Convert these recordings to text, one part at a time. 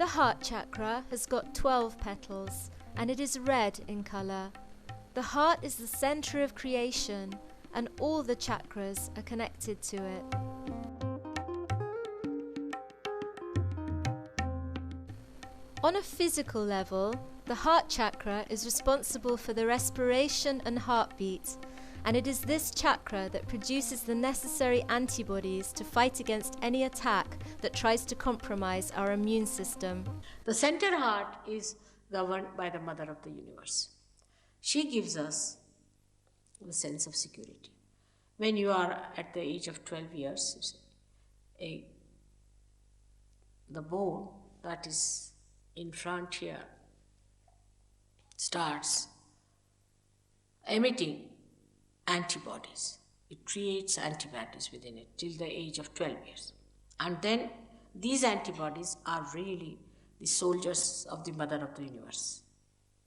heart chakra has got 12 petals and it is red in colour. The heart is the centre of creation and all the chakras are connected to it. On a physical level, the heart chakra is responsible for the respiration and heartbeat, and it is this chakra that produces the necessary antibodies to fight against any attack that tries to compromise our immune system. The center heart is governed by the Mother of the Universe. She gives us the sense of security. When you are at the age of 12 years, the bone that is in front here starts emitting antibodies. It creates antibodies within it till the age of 12 years. And then these antibodies are really the soldiers of the Mother of the Universe.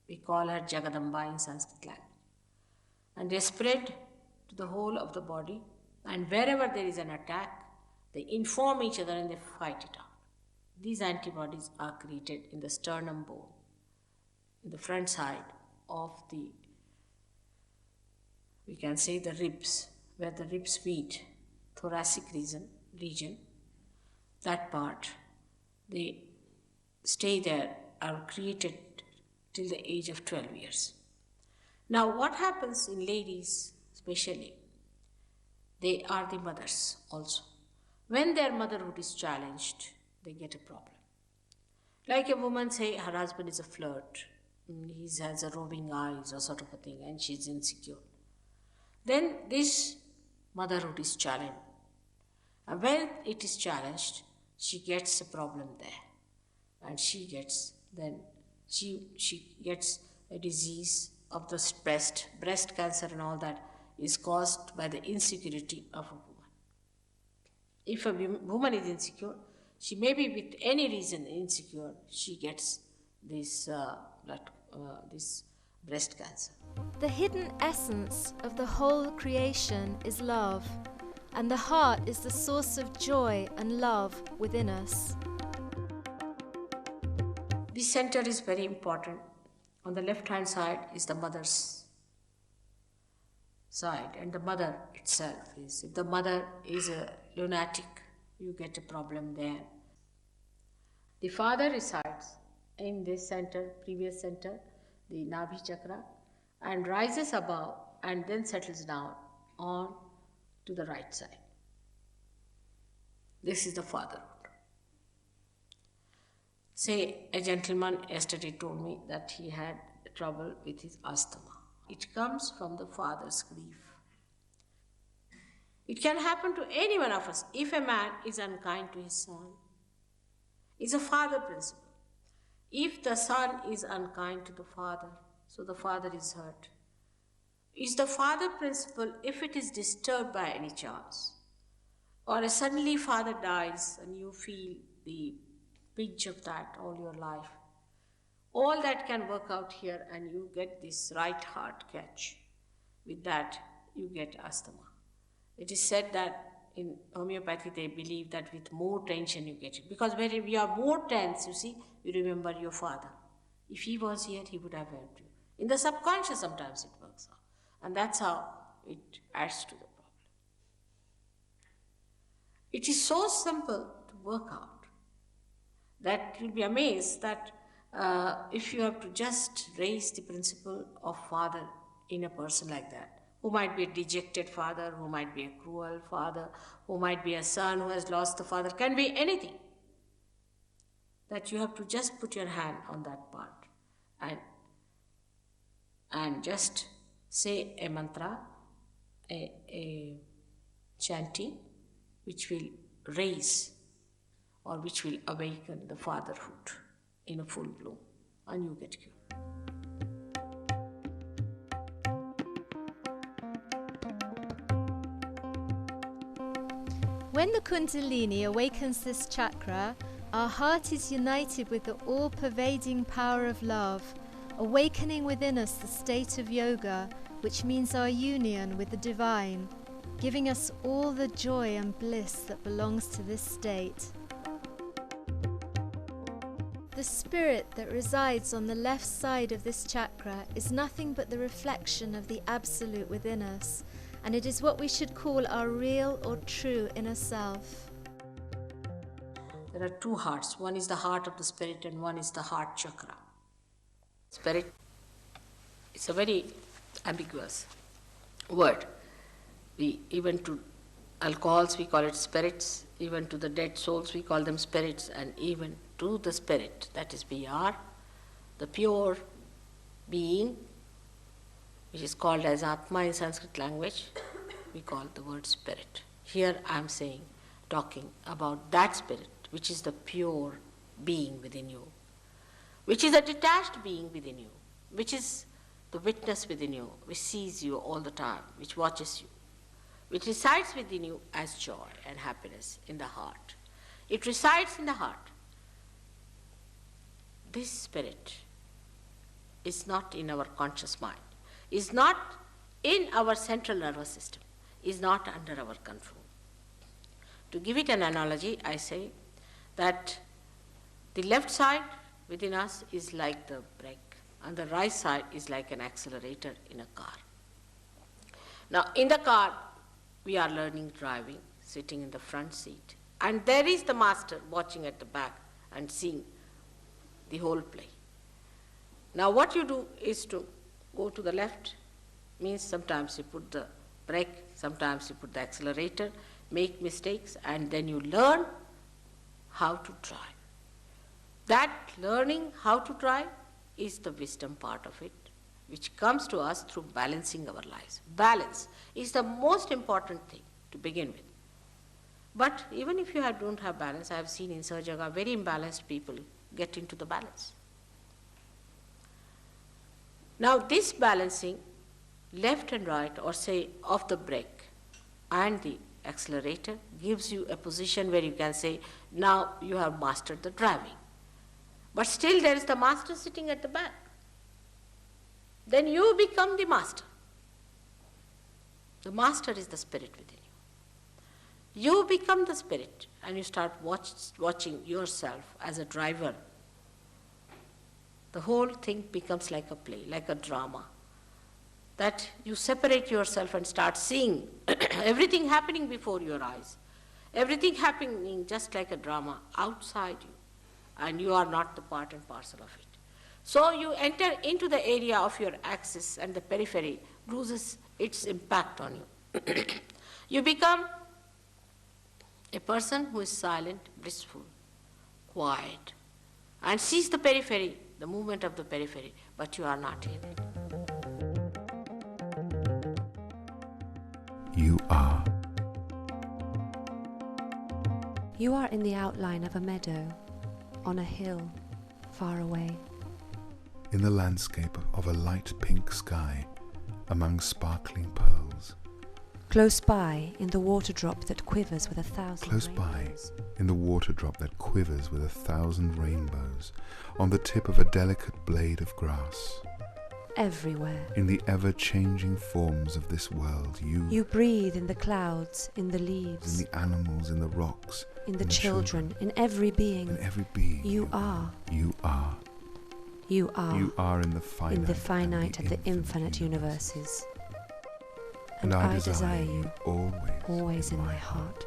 We call her Jagadamba in Sanskrit language. And they spread to the whole of the body, and wherever there is an attack, they inform each other and they fight it out. These antibodies are created in the sternum bone, in the front side of the, we can say the ribs, where the ribs meet, thoracic region, that part, they stay there, are created till the age of 12 years. Now what happens in ladies especially, they are the mothers also. When their motherhood is challenged, they get a problem. Like a woman say her husband is a flirt, he has a roving eyes or sort of a thing, and she's insecure. Then this motherhood is challenged. And when it is challenged, she gets a problem there. And she gets a disease of the breast cancer and all that is caused by the insecurity of a woman. If a woman is insecure, she may be with any reason insecure, she gets this breast cancer. The hidden essence of the whole creation is love, and the heart is the source of joy and love within us. This center is very important. On the left-hand side is the mother's side, and the mother itself is, if the mother is a lunatic, you get a problem there. The father resides in this center, previous center, the Nabhi chakra, and rises above and then settles down on to the right side. This is the fatherhood. Say, a gentleman yesterday told me that he had trouble with his asthma. It comes from the father's grief. It can happen to any one of us. If a man is unkind to his son, it's a father principle. If the son is unkind to the father, so the father is hurt. It's the father principle if it is disturbed by any chance. Or suddenly father dies and you feel the pinch of that all your life. All that can work out here and you get this right heart catch. With that, you get asthma. It is said that in homeopathy they believe that with more tension you get it. Because when you are more tense, you see, you remember your father. If he was here, he would have helped you. In the subconscious sometimes it works out. And that's how it adds to the problem. It is so simple to work out that you'll be amazed that if you have to just raise the principle of father in a person like that, who might be a dejected father, who might be a cruel father, who might be a son who has lost the father, can be anything. That you have to just put your hand on that part and just say a mantra, a chanting, which will raise or which will awaken the fatherhood in a full bloom, and you get cured. When the Kundalini awakens this chakra, our heart is united with the all-pervading power of love, awakening within us the state of yoga, which means our union with the divine, giving us all the joy and bliss that belongs to this state. The the spirit that resides on the left side of this chakra is nothing but the reflection of the Absolute within us, and it is what we should call our real or true inner self. There are two hearts. One is the heart of the spirit and one is the heart chakra. Spirit, it's a very ambiguous word. Even to alcohols we call it spirits, even to the dead souls we call them spirits, and even to the spirit, that is BR, the pure being, which is called as Atma in Sanskrit language, we call the word spirit. Here I am talking about that spirit, which is the pure being within you, which is a detached being within you, which is the witness within you, which sees you all the time, which watches you, which resides within you as joy and happiness in the heart. It resides in the heart. This spirit is not in our conscious mind, is not in our central nervous system, is not under our control. To give it an analogy, I say that the left side within us is like the brake, and the right side is like an accelerator in a car. Now, in the car, we are learning driving, sitting in the front seat, and there is the master watching at the back and seeing the whole play. Now, what you do is to go to the left, means sometimes you put the brake, sometimes you put the accelerator, make mistakes, and then you learn how to drive. That learning how to drive is the wisdom part of it, which comes to us through balancing our lives. Balance is the most important thing to begin with. But even if you don't have balance, I have seen in Sarjaga very imbalanced people get into the balance. Now this balancing, left and right, or say of the brake and the accelerator, gives you a position where you can say, now you have mastered the driving. But still there is the master sitting at the back. Then you become the master. The master is the spirit within you. You become the spirit and you start watching yourself as a driver. The whole thing becomes like a play, like a drama. That you separate yourself and start seeing everything happening before your eyes. Everything happening just like a drama outside you. And you are not the part and parcel of it. So you enter into the area of your axis and the periphery loses its impact on you. You become a person who is silent, blissful, quiet, and sees the periphery, the movement of the periphery, but you are not in it. You are. You are in the outline of a meadow, on a hill, far away. In the landscape of a light pink sky, among sparkling pearls. Close by, in the water drop that quivers with 1,000 Close rainbows. by, in the water drop that quivers with 1,000 rainbows, on the tip of a delicate blade of grass. Everywhere. In the ever-changing forms of this world, You breathe in the clouds, in the leaves, in the animals, in the rocks, in the children, in every being. in every being. You are. You are. You are. You are in the finite, of the infinite universes. And I desire you always in my heart.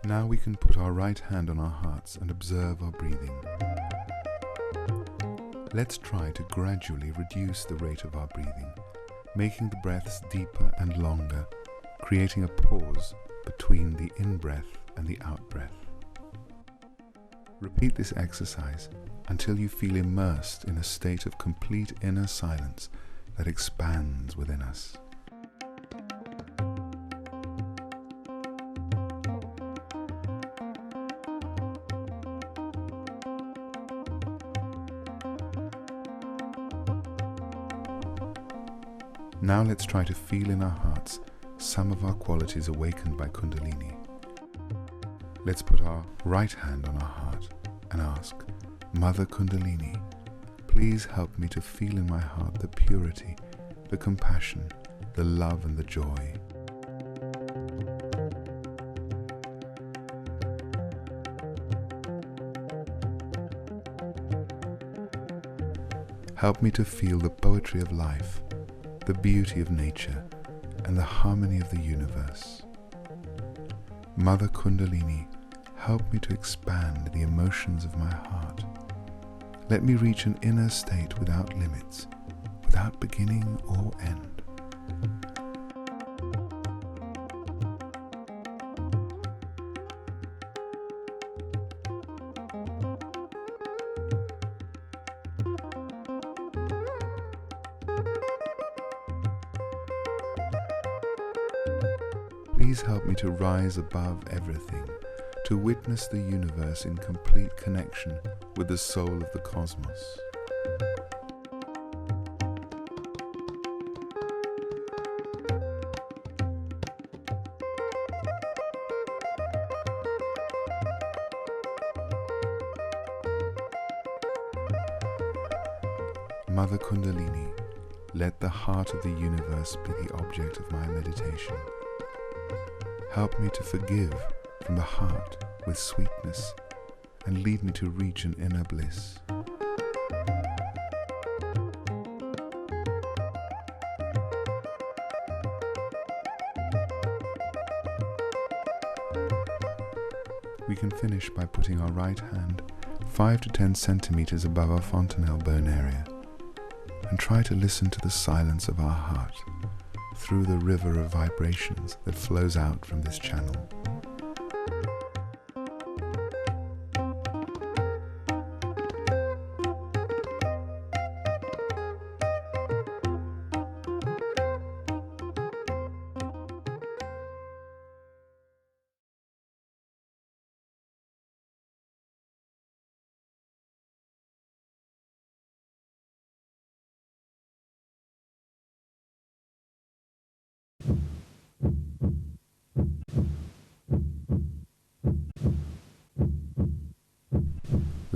Now we can put our right hand on our hearts and observe our breathing. Let's try to gradually reduce the rate of our breathing, making the breaths deeper and longer, creating a pause between the in-breath and the out-breath. Repeat this exercise until you feel immersed in a state of complete inner silence that expands within us. Now let's try to feel in our hearts some of our qualities awakened by Kundalini. Let's put our right hand on our heart and ask, Mother Kundalini, Please help me to feel in my heart the purity, the compassion, the love and the joy. Help me to feel the poetry of life, the beauty of nature, and the harmony of the universe. Mother Kundalini, help me to expand the emotions of my heart. Let me reach an inner state without limits, without beginning or end. Please help me to rise above everything, to witness the universe in complete connection with the soul of the cosmos. Mother Kundalini, let the heart of the universe be the object of my meditation. Help me to forgive from the heart with sweetness and lead me to reach an inner bliss. We can finish by putting our right hand 5 to 10 centimeters above our fontanelle bone area and try to listen to the silence of our heart through the river of vibrations that flows out from this channel.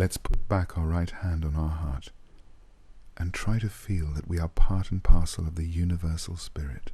Let's put back our right hand on our heart and try to feel that we are part and parcel of the universal spirit.